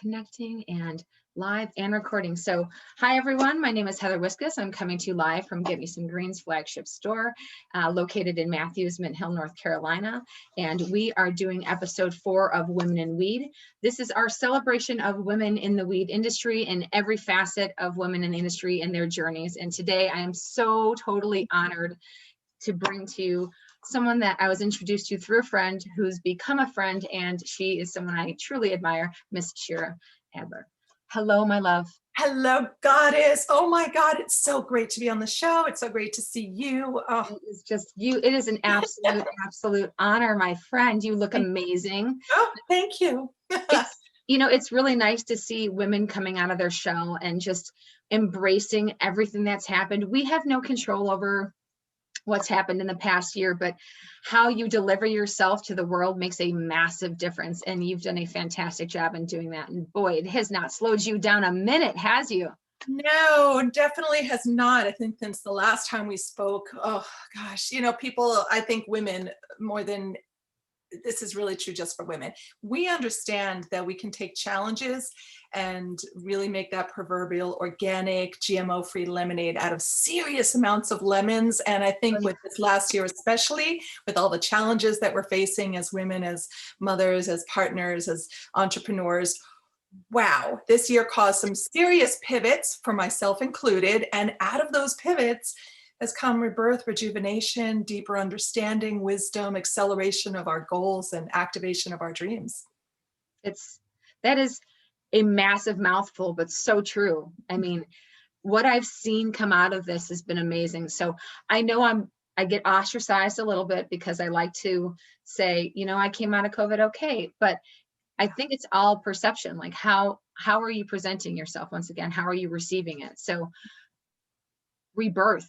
connecting and live and recording. So hi everyone, my name is Heather Wiskus. I'm coming to you live from Get Me Some Greens flagship store located in Matthews, Mint Hill, North Carolina. And we are doing episode 4 of Women in Weed. This is our celebration of women in the weed industry and every facet of women in the industry and their journeys. And today I am so totally honored to bring to you someone that I was introduced to through a friend who's become a friend, and she is someone I truly admire, Miss Shira Adler. Hello, my love. Hello, goddess. Oh my God, it's so great to be on the show. It's so great to see you. Oh. It is just you. It is an absolute honor, my friend. You look amazing. Oh, thank you. It's really nice to see women coming out of their shell and just embracing everything that's happened. We have no control over what's happened in the past year, but how you deliver yourself to the world makes a massive difference. And you've done a fantastic job in doing that. And boy, it has not slowed you down a minute, has you? No, definitely has not. I think since the last time we spoke, oh gosh, people, I think women more than this is really true just for women. We understand that we can take challenges and really make that proverbial organic GMO-free lemonade out of serious amounts of lemons. And I think with this last year, especially with all the challenges that we're facing as women, as mothers, as partners, as entrepreneurs, wow, this year caused some serious pivots for myself included. And out of those pivots has come rebirth, rejuvenation, deeper understanding, wisdom, acceleration of our goals, and activation of our dreams. That is a massive mouthful, but so true. I mean, what I've seen come out of this has been amazing. So I know I get ostracized a little bit because I like to say, I came out of COVID okay, but I think it's all perception. Like how are you presenting yourself? Once again, how are you receiving it? So rebirth,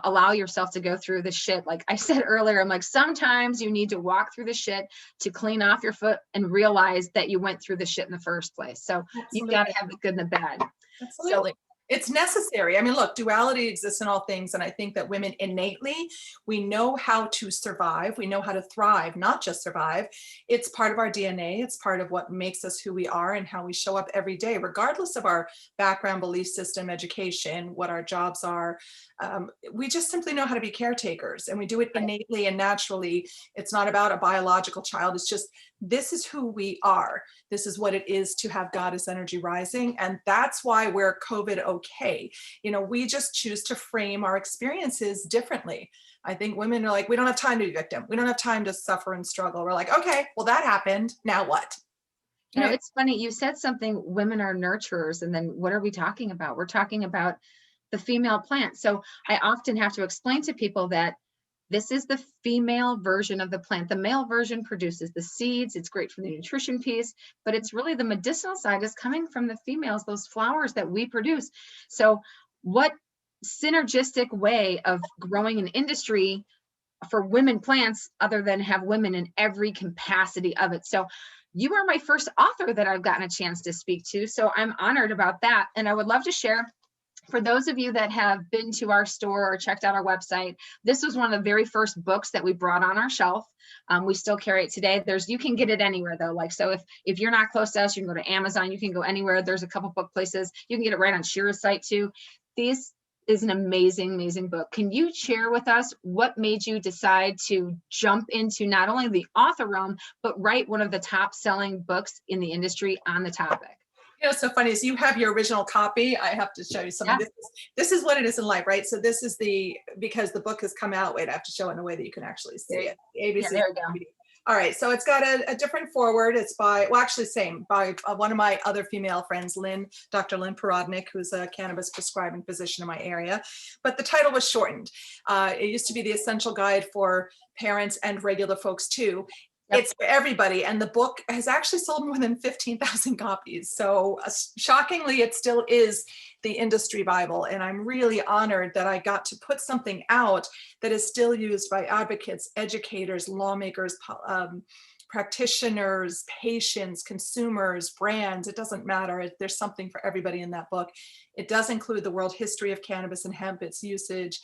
allow yourself to go through the shit. Like I said earlier, I'm like, sometimes you need to walk through the shit to clean off your foot and realize that you went through the shit in the first place. So you got to have the good and the bad. Absolutely. It's necessary. I mean, look, duality exists in all things. And I think that women innately, we know how to survive. We know how to thrive, not just survive. It's part of our DNA. It's part of what makes us who we are and how we show up every day, regardless of our background, belief system, education, what our jobs are. We just simply know how to be caretakers, and we do it innately and naturally. It's not about a biological child. It's just, this is who we are. This is what it is to have goddess energy rising. And that's why we're COVID okay. We just choose to frame our experiences differently. I think women are like, we don't have time to be victim. We don't have time to suffer and struggle. We're like, okay, well, that happened. Now what? It's funny. You said something, women are nurturers. And then what are we talking about? We're talking about the female plant. So I often have to explain to people that this is the female version of the plant. The male version produces the seeds. It's great for the nutrition piece, but it's really the medicinal side is coming from the females, those flowers that we produce. So what synergistic way of growing an industry for women plants other than have women in every capacity of it? So you are my first author that I've gotten a chance to speak to. So I'm honored about that. And I would love to share, for those of you that have been to our store or checked out our website, this was one of the very first books that we brought on our shelf. We still carry it today. You can get it anywhere though. Like, so if you're not close to us, you can go to Amazon, you can go anywhere. There's a couple book places. You can get it right on Shira's site too. This is an amazing, amazing book. Can you share with us what made you decide to jump into not only the author realm, but write one of the top selling books in the industry on the topic? So funny is you have your original copy. I have to show you something. Yeah. This is what it is in life, right? So this is because the book has come out. Wait, I have to show it in a way that you can actually see it. ABC. Yeah, there we go. All right, so it's got a different foreword. It's by one of my other female friends, Dr. Lynn Porodnik, who's a cannabis prescribing physician in my area. But the title was shortened. It used to be The Essential Guide for Parents and Regular Folks Too. It's for everybody. And the book has actually sold more than 15,000 copies. So shockingly, it still is the industry Bible. And I'm really honored that I got to put something out that is still used by advocates, educators, lawmakers, practitioners, patients, consumers, brands. It doesn't matter. There's something for everybody in that book. It does include the world history of cannabis and hemp, its usage.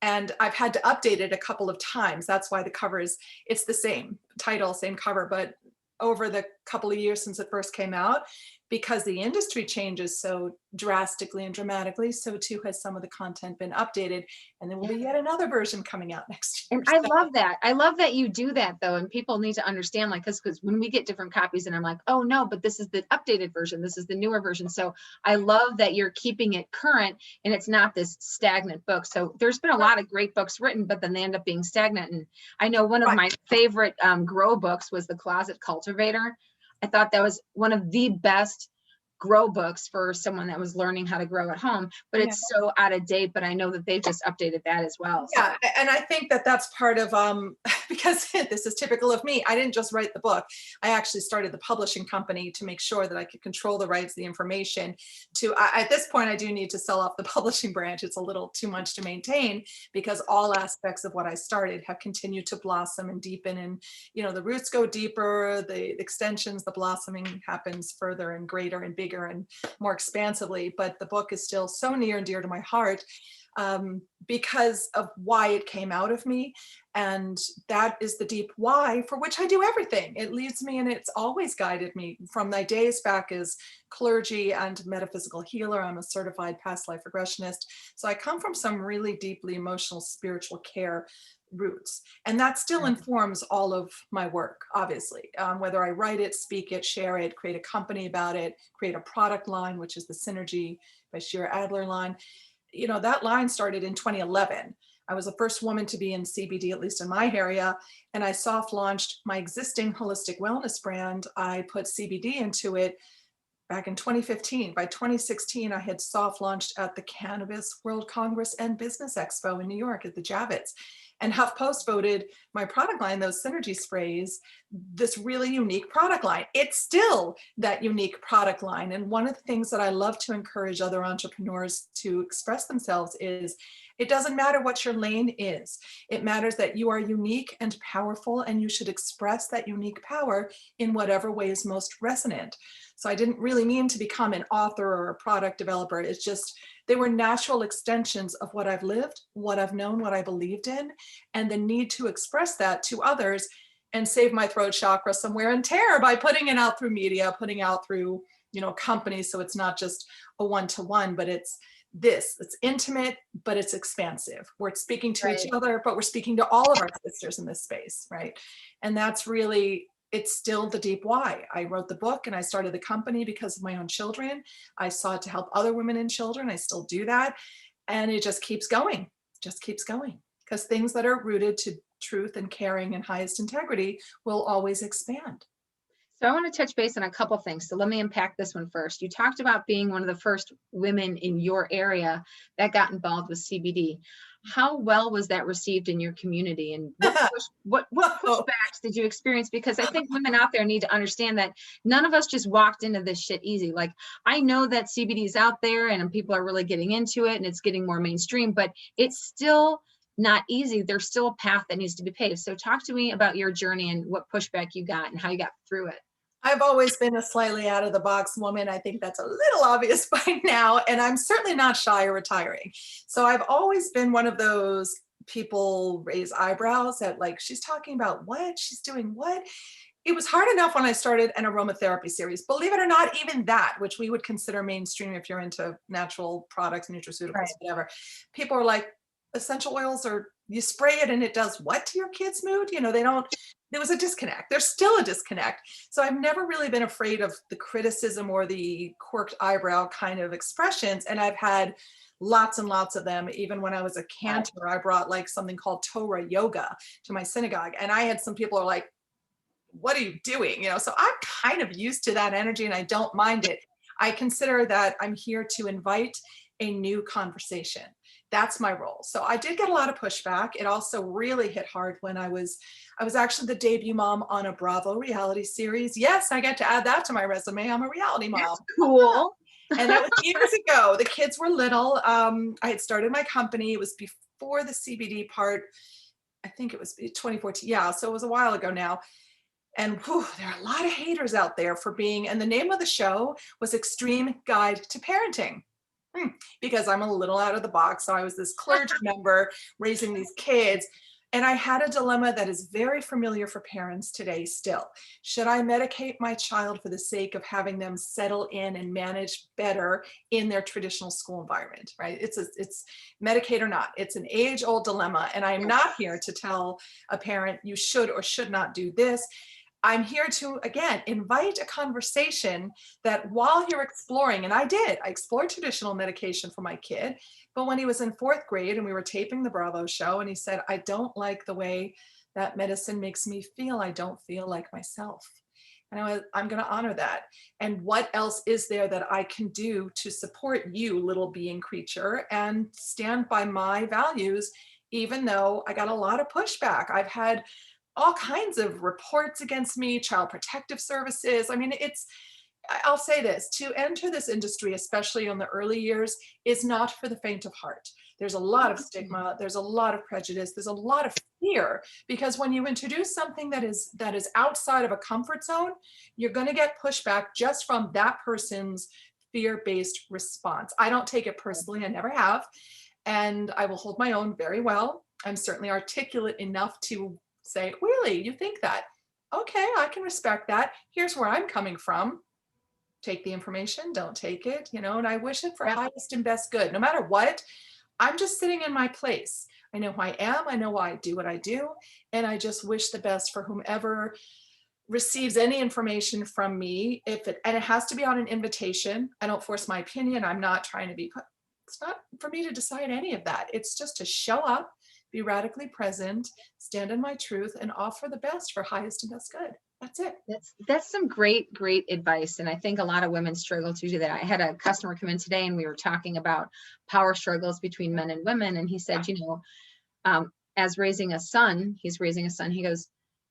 And I've had to update it a couple of times. That's why the cover it's the same title, same cover, but over the couple of years since it first came out. Because the industry changes so drastically and dramatically, so too has some of the content been updated. And there will be yet another version coming out next year. And I So, love that. I love that you do that though. And people need to understand, like, because when we get different copies and I'm like, oh no, but this is the updated version. This is the newer version. So I love that you're keeping it current and it's not this stagnant book. So there's been a lot of great books written, but then they end up being stagnant. And I know one of right. my favorite grow books was The Closet Cultivator. I thought that was one of the best grow books for someone that was learning how to grow at home, but Yeah. it's so out of date. But I know that they've just updated that as well. So. Yeah, and I think that that's part of because this is typical of me. I didn't just write the book. I actually started the publishing company to make sure that I could control the rights, the information. At this point, I do need to sell off the publishing branch. It's a little too much to maintain because all aspects of what I started have continued to blossom and deepen, and the roots go deeper, the extensions, the blossoming happens further and greater and bigger and more expansively. But the book is still so near and dear to my heart. Because of why it came out of me. And that is the deep why for which I do everything. It leads me and it's always guided me from my days back as clergy and metaphysical healer. I'm a certified past life regressionist. So I come from some really deeply emotional, spiritual care roots. And that still informs all of my work, obviously, whether I write it, speak it, share it, create a company about it, create a product line, which is the Synergy by Shira Adler line. That line started in 2011. I was the first woman to be in CBD, at least in my area, and I soft launched my existing holistic wellness brand. I put CBD into it back in 2015. By 2016, I had soft launched at the Cannabis World Congress and Business Expo in New York at the Javits. And HuffPost voted my product line, those Synergy sprays, this really unique product line. It's still that unique product line. And one of the things that I love to encourage other entrepreneurs to express themselves is, it doesn't matter what your lane is. It matters that you are unique and powerful, and you should express that unique power in whatever way is most resonant. So I didn't really mean to become an author or a product developer. It's just, they were natural extensions of what I've lived, what I've known, what I believed in, and the need to express that to others and save my throat chakra some wear and tear by putting it out through media, putting out through, companies. So it's not just a one-to-one, but it's intimate, but it's expansive. We're speaking to each other, but we're speaking to all of our sisters in this space, right? And that's really, it's still the deep why. I wrote the book and I started the company because of my own children. I sought to help other women and children. I still do that. And it just keeps going, because things that are rooted to truth and caring and highest integrity will always expand. So I want to touch base on a couple things. So let me unpack this one first. You talked about being one of the first women in your area that got involved with CBD. How well was that received in your community, and what pushbacks did you experience? Because I think women out there need to understand that none of us just walked into this shit easy. Like, I know that CBD is out there and people are really getting into it and it's getting more mainstream, but it's still not easy. There's still a path that needs to be paved. So talk to me about your journey and what pushback you got and how you got through it. I've always been a slightly out of the box woman. I think that's a little obvious by now, and I'm certainly not shy or retiring. So I've always been one of those people raise eyebrows at, like, she's talking about what? She's doing what? It was hard enough when I started an aromatherapy series, believe it or not, even that, which we would consider mainstream if you're into natural products, nutraceuticals, whatever. People are like, essential oils, or you spray it and it does what to your kids' mood? There was a disconnect. There's still a disconnect. So I've never really been afraid of the criticism or the quirked eyebrow kind of expressions. And I've had lots and lots of them. Even when I was a cantor, I brought like something called Torah yoga to my synagogue. And I had some people are like, what are you doing? So I'm kind of used to that energy and I don't mind it. I consider that I'm here to invite a new conversation. That's my role. So I did get a lot of pushback. It also really hit hard when I was actually the debut mom on a Bravo reality series. Yes, I get to add that to my resume. I'm a reality mom. That's cool. And that was years ago. The kids were little. I had started my company. It was before the CBD part. I think it was 2014. Yeah, so it was a while ago now. And there are a lot of haters out there for being, and the name of the show was Extreme Guide to Parenting. Because I'm a little out of the box. So I was this clergy member raising these kids. And I had a dilemma that is very familiar for parents today still. Should I medicate my child for the sake of having them settle in and manage better in their traditional school environment, right? It's medicate or not. It's an age-old dilemma. And I'm not here to tell a parent you should or should not do this. I'm here to, again, invite a conversation that while you're exploring, and I explored traditional medication for my kid, but when he was in 4th grade and we were taping the Bravo show and he said, I don't like the way that medicine makes me feel. I don't feel like myself. And I'm going to honor that. And what else is there that I can do to support you, little being creature, and stand by my values, even though I got a lot of pushback. I've had all kinds of reports against me, Child Protective Services. I mean, I'll say this, to enter this industry, especially in the early years, is not for the faint of heart. There's a lot of stigma, there's a lot of prejudice, there's a lot of fear, because when you introduce something that is outside of a comfort zone, you're going to get pushback just from that person's fear-based response. I don't take it personally, I never have, and I will hold my own very well. I'm certainly articulate enough to say, really, you think that? Okay, I can respect that. Here's where I'm coming from. Take the information, don't take it, and I wish it for highest and best good. No matter what, I'm just sitting in my place. I know who I am, I know why I do what I do, and I just wish the best for whomever receives any information from me. And it has to be on an invitation. I don't force my opinion. I'm not trying to be, it's not for me to decide any of that. It's just to show up, be radically present, stand in my truth, and offer the best for highest and best good. That's it. That's some great advice. And I think a lot of women struggle to do that. I had a customer come in today and we were talking about power struggles between men and women. And he said, as raising a son, he goes,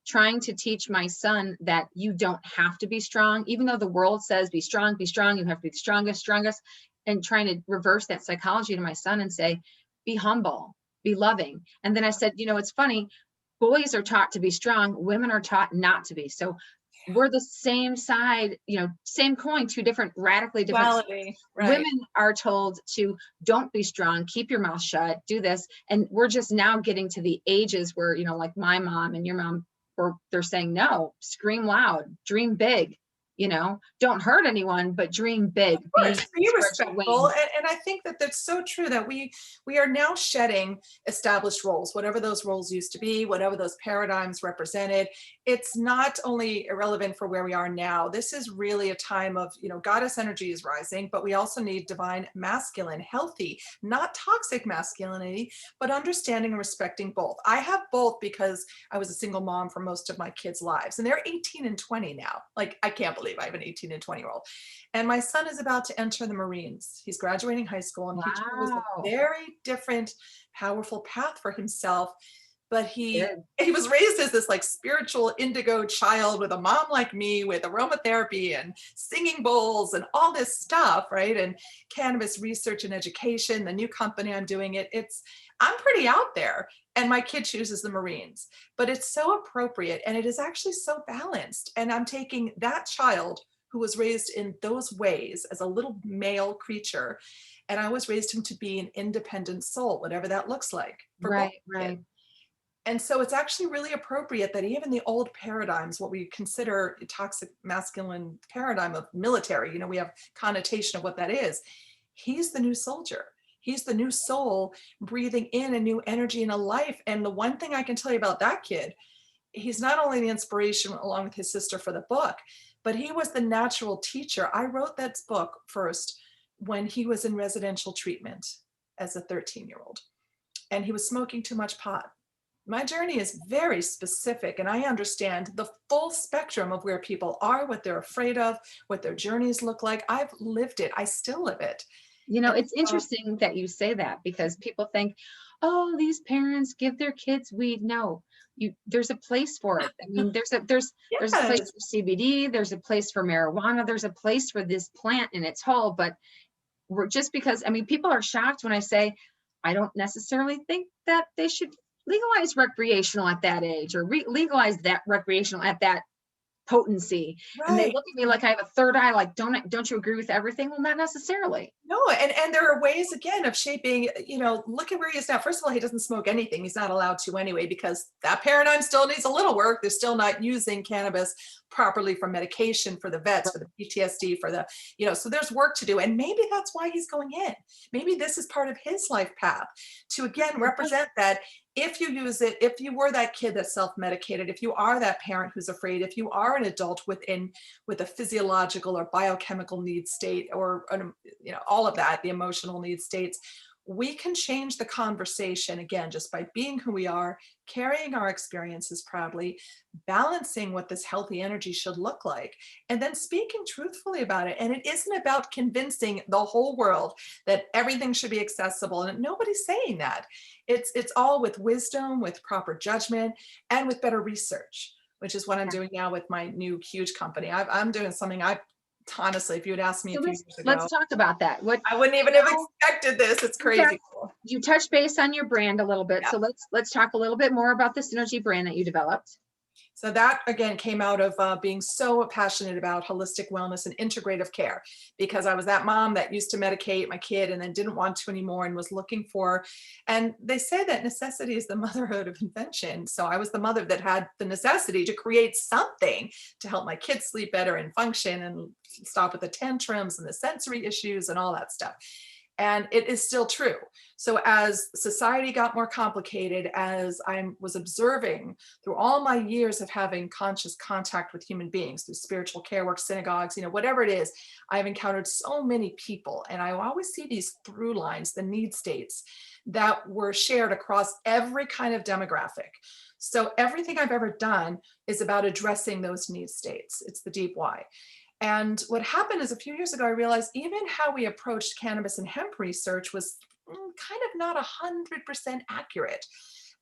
trying to teach my son that you don't have to be strong, even though the world says be strong, you have to be the strongest, and trying to reverse that psychology to my son and say, be humble, be loving. And then I said, it's funny, boys are taught to be strong, women are taught not to be. So we're the same side, same coin, two different, radically different. Right. Women are told to don't be strong, keep your mouth shut, do this. And we're just now getting to the ages where, like my mom and your mom, they're saying, no, scream loud, dream big. Don't hurt anyone, but dream big. Be respectful. And I think that that's so true, that we are now shedding established roles, whatever those roles used to be, whatever those paradigms represented. It's not only irrelevant for where we are now. This is really a time of, goddess energy is rising, but we also need divine masculine, healthy, not toxic masculinity, but understanding and respecting both. I have both because I was a single mom for most of my kids' lives, and they're 18 and 20 now. Like, I can't believe I have an 18 and 20-year-old. And my son is about to enter the Marines. He's graduating high school, and he chose a very different, powerful path for himself. But he was raised as this spiritual indigo child with a mom like me, with aromatherapy and singing bowls and all this stuff, right? And cannabis research and education, the new company I'm doing I'm pretty out there. And my kid chooses the Marines, but it's so appropriate, and it is actually so balanced. And I'm taking that child who was raised in those ways as a little male creature, and I was raised him to be an independent soul, whatever that looks like. Right. And so it's actually really appropriate that even the old paradigms, what we consider a toxic masculine paradigm of military, we have connotation of what that is. He's the new soldier. He's the new soul breathing in a new energy and a life. And the one thing I can tell you about that kid, he's not only the inspiration along with his sister for the book, but he was the natural teacher. I wrote that book first when he was in residential treatment as a 13-year-old, and he was smoking too much pot. My journey is very specific, and I understand the full spectrum of where people are, what they're afraid of, what their journeys look like. I've lived it. I still live it. It's interesting that you say that, because people think, oh, these parents give their kids weed. No, there's a place for it. I mean, there's a place for CBD, there's a place for marijuana, there's a place for this plant in its whole. But just because, people are shocked when I say, I don't necessarily think that they should legalize recreational at that age, or legalize that recreational at that potency. And they Right. look at me like I have a third eye, like, don't you agree with everything? Well, not necessarily. No, and there are ways again of shaping, look at where he is now. First of all, he doesn't smoke anything. He's not allowed to anyway, because that paradigm still needs a little work. They're still not using cannabis properly for medication, for the vets, for the PTSD, for the, so there's work to do. And maybe that's why he's going in. Maybe this is part of his life path to again represent that if you use it, if you were that kid that's self-medicated, if you are that parent who's afraid, if you are an adult with a physiological or biochemical need state, or all of that, the emotional need states, we can change the conversation again just by being who we are, carrying our experiences proudly, balancing what this healthy energy should look like, and then speaking truthfully about it. And it isn't about convincing the whole world that everything should be accessible, and nobody's saying that. It's all with wisdom, with proper judgment, and with better research, which is what I'm doing now with my new huge company. I'm doing something honestly, if you had asked me So a few let's years ago, let's talk about that. What I wouldn't even have expected this. It's crazy cool. you touched base on your brand a little bit. Yeah. So let's talk a little bit more about the Synergy brand that you developed. So that again came out of being so passionate about holistic wellness and integrative care, because I was that mom that used to medicate my kid and then didn't want to anymore and was looking for, and they say that necessity is the motherhood of invention. So I was the mother that had the necessity to create something to help my kids sleep better and function and stop with the tantrums and the sensory issues and all that stuff. And it is still true. So as society got more complicated, as I was observing through all my years of having conscious contact with human beings through spiritual care work, synagogues, whatever it is, I've encountered so many people. And I always see these through lines, the need states that were shared across every kind of demographic. So everything I've ever done is about addressing those need states. It's the deep why. And what happened is a few years ago, I realized even how we approached cannabis and hemp research was kind of not 100% accurate.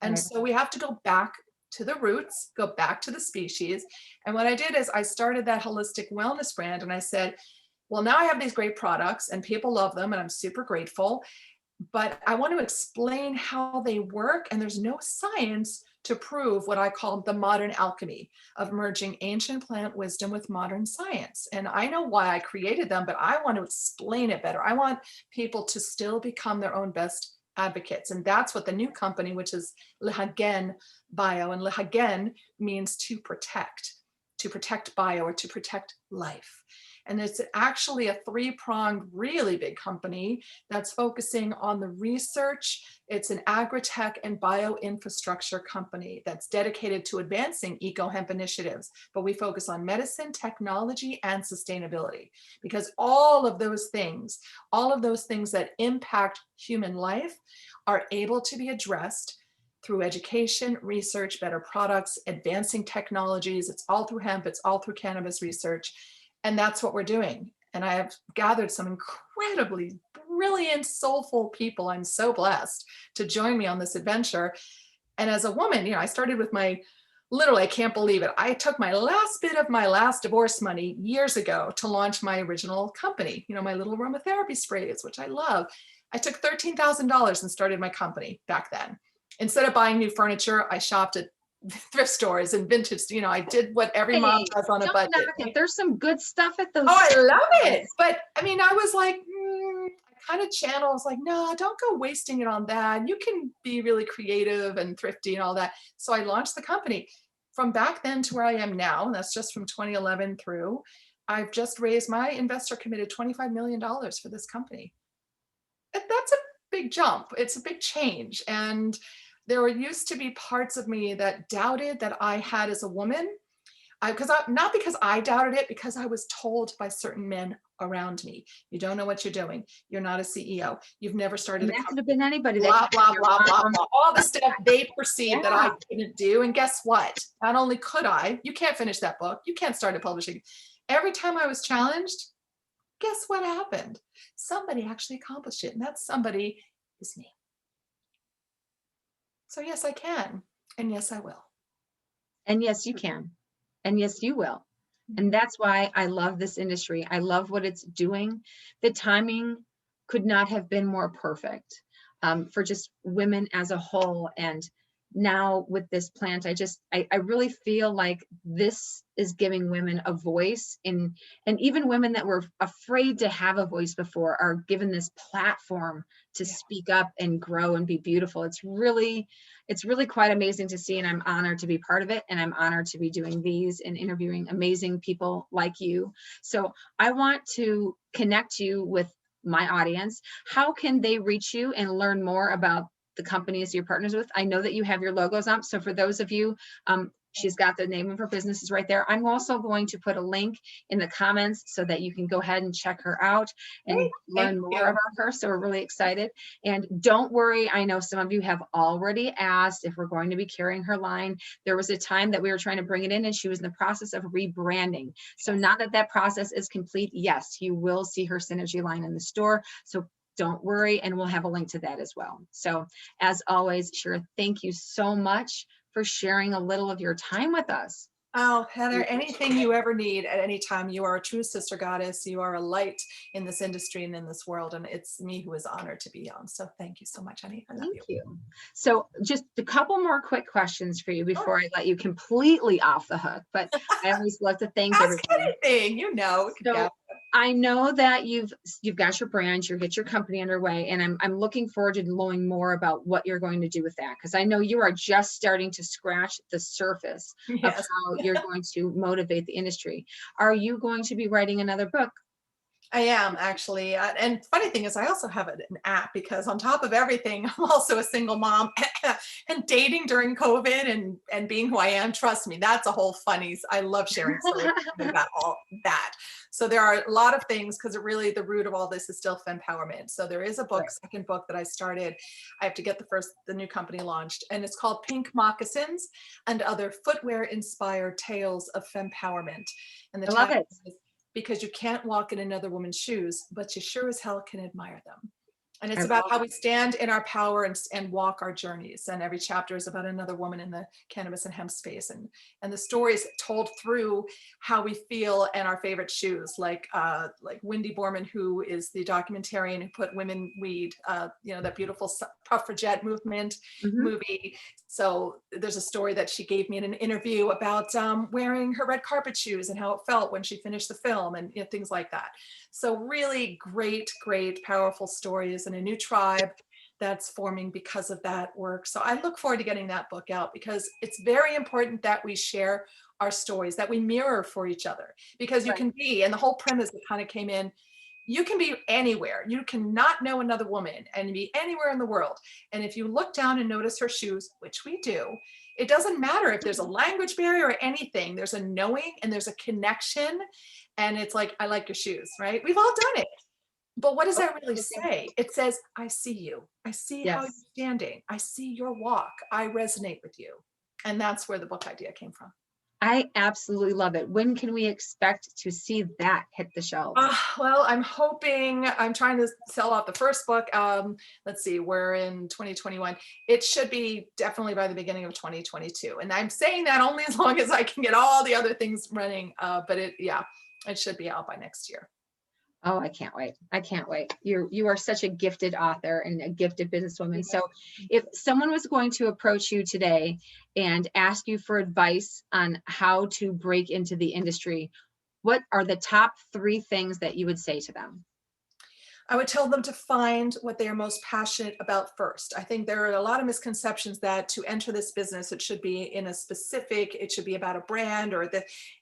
And Right. so we have to go back to the roots, go back to the species. And what I did is I started that holistic wellness brand, and I said, well, now I have these great products and people love them and I'm super grateful, but I want to explain how they work. And there's no science to prove what I call the modern alchemy of merging ancient plant wisdom with modern science. And I know why I created them, but I want to explain it better. I want people to still become their own best advocates. And that's what the new company, which is Lehagen Bio, and Lehagen means to protect bio, or to protect life. And it's actually a three-pronged, really big company that's focusing on the research. It's an agri-tech and bio-infrastructure company that's dedicated to advancing eco-hemp initiatives. But we focus on medicine, technology, and sustainability, because all of those things that impact human life are able to be addressed through education, research, better products, advancing technologies. It's all through hemp, it's all through cannabis research. And that's what we're doing. And I have gathered some incredibly brilliant, soulful people. I'm so blessed to join me on this adventure. And as a woman, I started with literally, I can't believe it. I took my last bit of my last divorce money years ago to launch my original company, my little aromatherapy sprays, which I love. I took $13,000 and started my company back then. Instead of buying new furniture, I shopped at thrift stores and vintage, I did what every mom does on a budget. Right? There's some good stuff at those. Oh, I love it. But I was like, I kind of channel. I was like, no, don't go wasting it on that. You can be really creative and thrifty and all that. So I launched the company. From back then to where I am now, and that's just from 2011 through, I've just raised, my investor committed $25 million for this company. That's a big jump. It's a big change. And there used to be parts of me that doubted that I had as a woman, not because I doubted it, because I was told by certain men around me, you don't know what you're doing. You're not a CEO. You've never started a company. That could have been anybody. Blah, blah, blah, blah, blah. All the stuff they perceived that I couldn't do. And guess what? Not only could I, you can't finish that book. You can't start a publishing. Every time I was challenged, guess what happened? Somebody actually accomplished it. And that somebody is me. So yes, I can. And yes, I will. And yes, you can. And yes, you will. And that's why I love this industry. I love what it's doing. The timing could not have been more perfect for just women as a whole. And now with this plant, I really feel like this is giving women a voice, and even women that were afraid to have a voice before are given this platform to Yeah. speak up and grow and be beautiful. It's really quite amazing to see, and I'm honored to be part of it, and I'm honored to be doing these and interviewing amazing people like you. So I want to connect you with my audience. How can they reach you and learn more about the companies you're partners with? I know that you have your logos up. So for those of you, she's got the name of her businesses right there. I'm also going to put a link in the comments so that you can go ahead and check her out and Great. Thank learn more you. about her. So we're really excited. And don't worry, I know some of you have already asked if we're going to be carrying her line. There was a time that we were trying to bring it in and she was in the process of rebranding. So now that that process is complete, yes, you will see her Synergy line in the store. So don't worry, and we'll have a link to that as well. So as always, Shira, thank you so much for sharing a little of your time with us. Oh, Heather, anything you ever need at any time, you are a true sister goddess. You are a light in this industry and in this world. And it's me who is honored to be on. So thank you so much, honey. I love Thank you. you. So just a couple more quick questions for you Sure. before I let you completely off the hook, but I always love to thank Ask everybody. anything, you know. So I know that you've got your brand, you get your company underway, and I'm looking forward to knowing more about what you're going to do with that, because I know you are just starting to scratch the surface of Yes. how you're going to motivate the industry. Are you going to be writing another book? I am actually. And funny thing is, I also have an app because on top of everything, I'm also a single mom and dating during COVID and being who I am. Trust me, that's a whole funny. I love sharing stories about all that. So there are a lot of things because really the root of all this is still fempowerment. So there is a book, Right. second book that I started. I have to get the new company launched, and it's called Pink Moccasins and Other Footwear Inspired Tales of Fempowerment. And the I love title it. is because you can't walk in another woman's shoes, but you sure as hell can admire them. And I it's about love how it. we stand in our power and walk our journeys. And every chapter is about another woman in the cannabis and hemp space. And the stories told through how we feel and our favorite shoes, like Wendy Borman, who is the documentarian who put women weed, that beautiful suffragette movement Mhm. movie. So there's a story that she gave me in an interview about wearing her red carpet shoes and how it felt when she finished the film and things like that. So really great, great, powerful stories and a new tribe that's forming because of that work. So I look forward to getting that book out because it's very important that we share our stories, that we mirror for each other, because you Right. can be, and the whole premise that kind of came in, you can be anywhere. You cannot know another woman and be anywhere in the world. And if you look down and notice her shoes, which we do, it doesn't matter if there's a language barrier or anything. There's a knowing and there's a connection. And it's like, I like your shoes, right? We've all done it. But what does that really say? It says, I see you. I see how you're Yes. standing. I see your walk. I resonate with you. And that's where the book idea came from. I absolutely love it. When can we expect to see that hit the shelves? Well, I'm trying to sell out the first book. Let's see, we're in 2021. It should be definitely by the beginning of 2022. And I'm saying that only as long as I can get all the other things running. But it should be out by next year. Oh, I can't wait. I can't wait. You are such a gifted author and a gifted businesswoman. So if someone was going to approach you today and ask you for advice on how to break into the industry, what are the top 3 things that you would say to them? I would tell them to find what they are most passionate about first. I think there are a lot of misconceptions that to enter this business, it should be it should be about a brand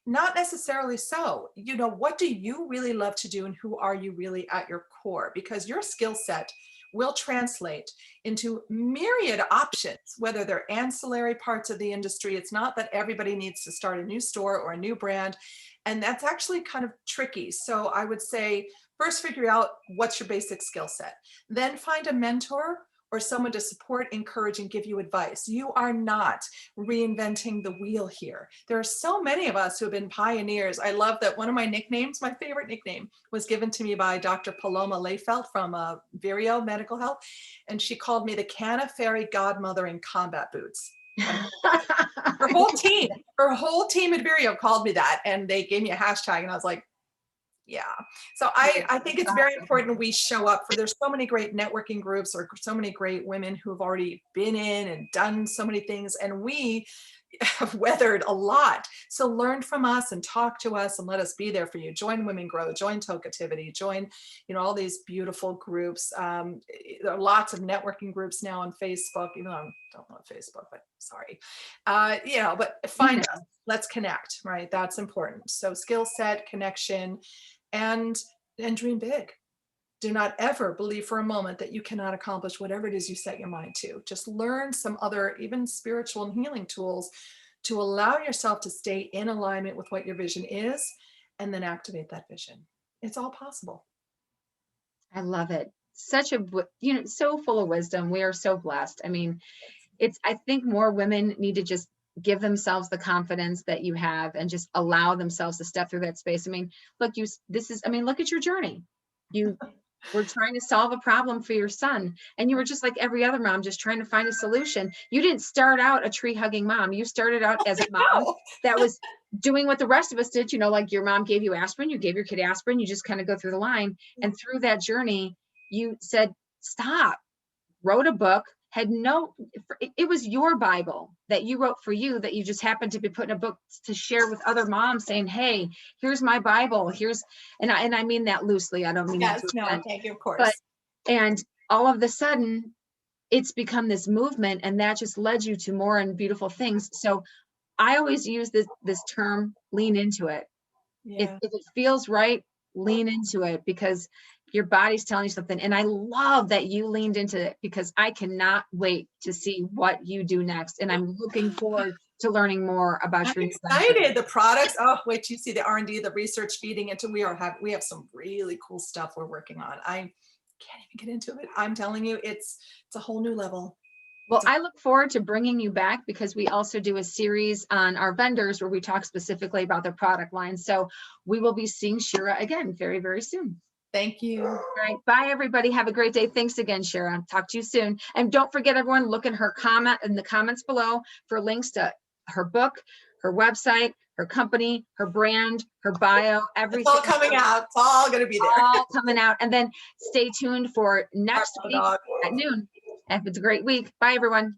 not necessarily so. What do you really love to do and who are you really at your core? Because your skill set will translate into myriad options, whether they're ancillary parts of the industry. It's not that everybody needs to start a new store or a new brand. And that's actually kind of tricky. So I would say, first, figure out what's your basic skill set. Then find a mentor or someone to support, encourage, and give you advice. You are not reinventing the wheel here. There are so many of us who have been pioneers. I love that one of my nicknames, my favorite nickname, was given to me by Dr. Paloma Layfelt from Vireo Medical Health. And she called me the Canna Fairy Godmother in combat boots. Her whole team at Vireo called me that, and they gave me a hashtag, and I was like, Yeah. So I think it's very Awesome. important we show up for, there's so many great networking groups or so many great women who have already been in and done so many things. And we have weathered a lot. So learn from us and talk to us and let us be there for you. Join Women Grow, join Tokativity, join, all these beautiful groups. There are lots of networking groups now on Facebook, even though I don't know Facebook, but sorry. But find us, let's connect, right? That's important. So skill set, connection, and dream big. Do not ever believe for a moment that you cannot accomplish whatever it is you set your mind to. Just learn some other, even spiritual and healing tools to allow yourself to stay in alignment with what your vision is, and then activate that vision. It's all possible. I love it. Such a, so full of wisdom. We are so blessed. I mean, I think more women need to just give themselves the confidence that you have and just allow themselves to step through that space. I mean, look, look at your journey. You were trying to solve a problem for your son, and you were just like every other mom, just trying to find a solution. You didn't start out a tree hugging mom. You started out as a mom that was doing what the rest of us did. Like your mom gave you aspirin, you gave your kid aspirin, you just kind of go through the line. And through that journey, you said, stop, wrote a book, it was your Bible that you wrote for you, that you just happened to be putting a book to share with other moms, saying, hey, here's my Bible. And I mean that loosely. I don't mean Yes, that to no, offend, thank you, of course. but, and all of a sudden it's become this movement, and that just led you to more and beautiful things. So I always use this term, lean into it. Yeah. If it feels right, lean into it, because your body's telling you something. And I love that you leaned into it, because I cannot wait to see what you do next. And I'm looking forward to learning more about I'm your excited. The products. Oh, wait, till you see the R&D, the research feeding into. We have some really cool stuff we're working on. I can't even get into it. I'm telling you, it's a whole new level. Well, I look forward to bringing you back, because we also do a series on our vendors where we talk specifically about their product line. So we will be seeing Shira again very, very soon. Thank you. All right. Bye, everybody. Have a great day. Thanks again, Shira. Talk to you soon. And don't forget, everyone, look in her comment in the comments below for links to her book, her website, her company, her brand, her bio, everything. It's all coming out. It's all going to be there. All coming out. And then stay tuned for next week at noon. Have a great week. Bye, everyone.